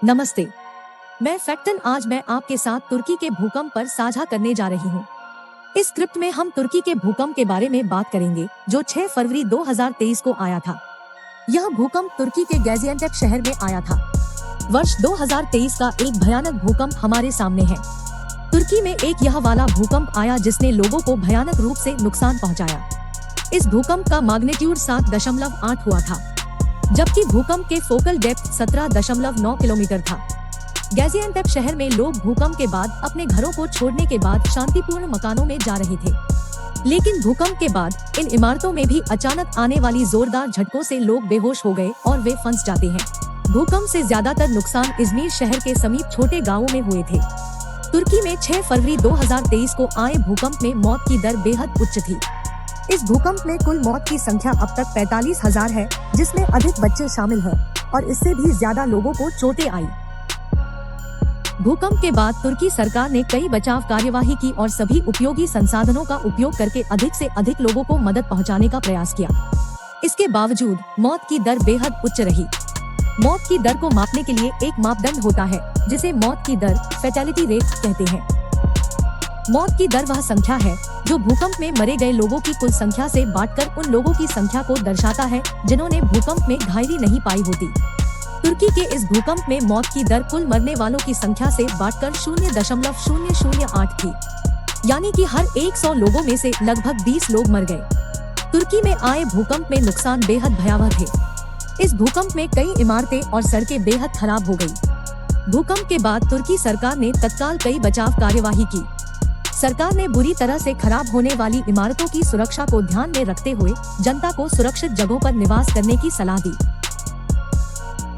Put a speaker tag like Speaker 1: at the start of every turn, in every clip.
Speaker 1: नमस्ते, मैं फैक्टन। आज मैं आपके साथ तुर्की के भूकंप पर साझा करने जा रही हूँ। इस स्क्रिप्ट में हम तुर्की के भूकंप के बारे में बात करेंगे जो 6 फरवरी 2023 को आया था। यह भूकंप तुर्की के गाजियान्टेप शहर में आया था। वर्ष 2023 का एक भयानक भूकंप हमारे सामने है। तुर्की में एक यह वाला भूकंप आया जिसने लोगों को भयानक रूप से नुकसान पहुँचाया। इस भूकंप का मैग्नीट्यूड 7.8 हुआ था, जबकि भूकंप के फोकल डेप्थ 17.9 किलोमीटर था। गाजियान्टेप शहर में लोग भूकंप के बाद अपने घरों को छोड़ने के बाद शांतिपूर्ण मकानों में जा रहे थे, लेकिन भूकंप के बाद इन इमारतों में भी अचानक आने वाली जोरदार झटकों से लोग बेहोश हो गए और वे फंस जाते हैं। भूकंप से ज्यादातर नुकसान इजमीर शहर के समीप छोटे गाँवों में हुए थे। तुर्की में 6 फरवरी 2023 को आए भूकंप में मौत की दर बेहद उच्च थी। इस भूकंप में कुल मौत की संख्या अब तक 45,000 है, जिसमें अधिक बच्चे शामिल हैं और इससे भी ज्यादा लोगों को चोटें आई। भूकंप के बाद तुर्की सरकार ने कई बचाव कार्यवाही की और सभी उपयोगी संसाधनों का उपयोग करके अधिक से अधिक लोगों को मदद पहुंचाने का प्रयास किया। इसके बावजूद मौत की दर बेहद उच्च रही। मौत की दर को मापने के लिए एक मापदंड होता है जिसे मौत की दर फैटेलिटी रेट कहते हैं। मौत की दर वह संख्या है जो भूकंप में मरे गए लोगों की कुल संख्या से बांटकर उन लोगों की संख्या को दर्शाता है जिन्होंने भूकंप में घायली नहीं पाई होती। तुर्की के इस भूकंप में मौत की दर कुल मरने वालों की संख्या से बांटकर 0.008 थी, यानी कि हर 100 लोगों में से लगभग 20 लोग मर गए। तुर्की में आए भूकंप में नुकसान बेहद भयावह थे। इस भूकंप में कई इमारतें और सड़कें बेहद खराब हो गयी। भूकंप के बाद तुर्की सरकार ने तत्काल कई बचाव कार्यवाही की। सरकार ने बुरी तरह से खराब होने वाली इमारतों की सुरक्षा को ध्यान में रखते हुए जनता को सुरक्षित जगहों पर निवास करने की सलाह दी।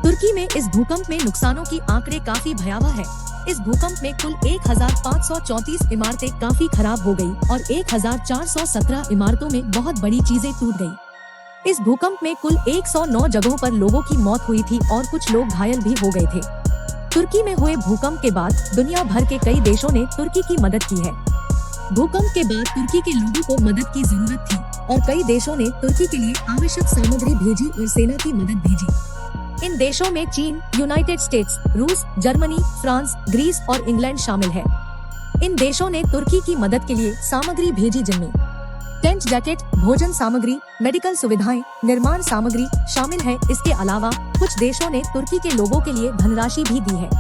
Speaker 1: तुर्की में इस भूकंप में नुकसानों की आंकड़े काफी भयावह है। इस भूकंप में कुल 1534 इमारतें काफी खराब हो गयी और 1417 इमारतों में बहुत बड़ी चीजें टूट गयी। इस भूकंप में कुल 109 जगहों पर लोगों की मौत हुई थी और कुछ लोग घायल भी हो गए थे। तुर्की में हुए भूकंप के बाद दुनिया भर के कई देशों ने तुर्की की मदद की है। भूकंप के बाद तुर्की के लोगों को मदद की जरूरत थी और कई देशों ने तुर्की के लिए आवश्यक सामग्री भेजी और सेना की मदद भेजी। इन देशों में चीन, यूनाइटेड स्टेट्स, रूस, जर्मनी, फ्रांस, ग्रीस और इंग्लैंड शामिल है। इन देशों ने तुर्की की मदद के लिए सामग्री भेजी जिनमें टेंट, जैकेट, भोजन सामग्री, मेडिकल सुविधाएं, निर्माण सामग्री शामिल है। इसके अलावा कुछ देशों ने तुर्की के लोगों के लिए धनराशि भी दी है।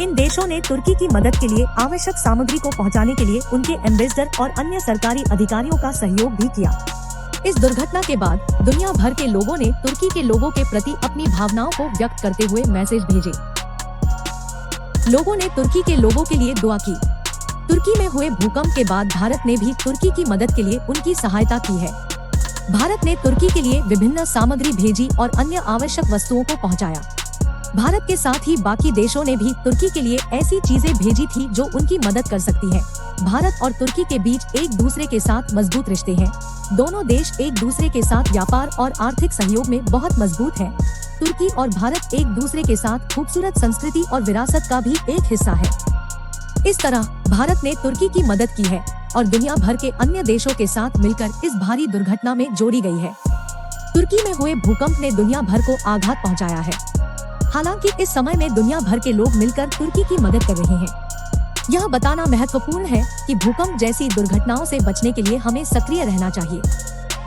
Speaker 1: इन देशों ने तुर्की की मदद के लिए आवश्यक सामग्री को पहुंचाने के लिए उनके एम्बेसडर और अन्य सरकारी अधिकारियों का सहयोग भी किया। इस दुर्घटना के बाद दुनिया भर के लोगों ने तुर्की के लोगों के प्रति अपनी भावनाओं को व्यक्त करते हुए मैसेज भेजे। लोगों ने तुर्की के लोगों के लिए दुआ की। तुर्की में हुए भूकंप के बाद भारत ने भी तुर्की की मदद के लिए उनकी सहायता की है। भारत ने तुर्की के लिए विभिन्न सामग्री भेजी और अन्य आवश्यक वस्तुओं को पहुंचाया। भारत के साथ ही बाकी देशों ने भी तुर्की के लिए ऐसी चीजें भेजी थी जो उनकी मदद कर सकती है। भारत और तुर्की के बीच एक दूसरे के साथ मजबूत रिश्ते हैं। दोनों देश एक दूसरे के साथ व्यापार और आर्थिक सहयोग में बहुत मजबूत हैं। तुर्की और भारत एक दूसरे के साथ खूबसूरत संस्कृति और विरासत का भी एक हिस्सा है। इस तरह भारत ने तुर्की की मदद की है और दुनिया भर के अन्य देशों के साथ मिलकर इस भारी दुर्घटना में जोड़ी गई है। तुर्की में हुए भूकंप ने दुनिया भर को आघात पहुंचाया है। हालांकि इस समय में दुनिया भर के लोग मिलकर तुर्की की मदद कर रहे हैं। यह बताना महत्वपूर्ण है कि भूकंप जैसी दुर्घटनाओं से बचने के लिए हमें सक्रिय रहना चाहिए।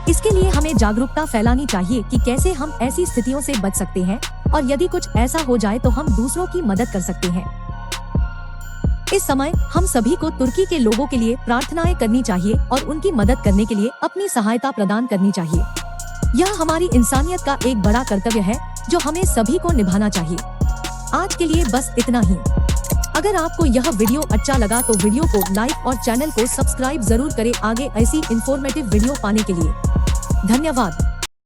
Speaker 1: इसके लिए हमें जागरूकता फैलानी चाहिए कि कैसे हम ऐसी स्थितियों से बच सकते हैं और यदि कुछ ऐसा हो जाए तो हम दूसरों की मदद कर सकते हैं। इस समय हम सभी को तुर्की के लोगों के लिए प्रार्थनाएं करनी चाहिए और उनकी मदद करने के लिए अपनी सहायता प्रदान करनी चाहिए। यह हमारी इंसानियत का एक बड़ा कर्तव्य है जो हमें सभी को निभाना चाहिए। आज के लिए बस इतना ही। अगर आपको यह वीडियो अच्छा लगा तो वीडियो को लाइक और चैनल को सब्सक्राइब जरूर करें आगे ऐसी इंफॉर्मेटिव वीडियो पाने के लिए। धन्यवाद।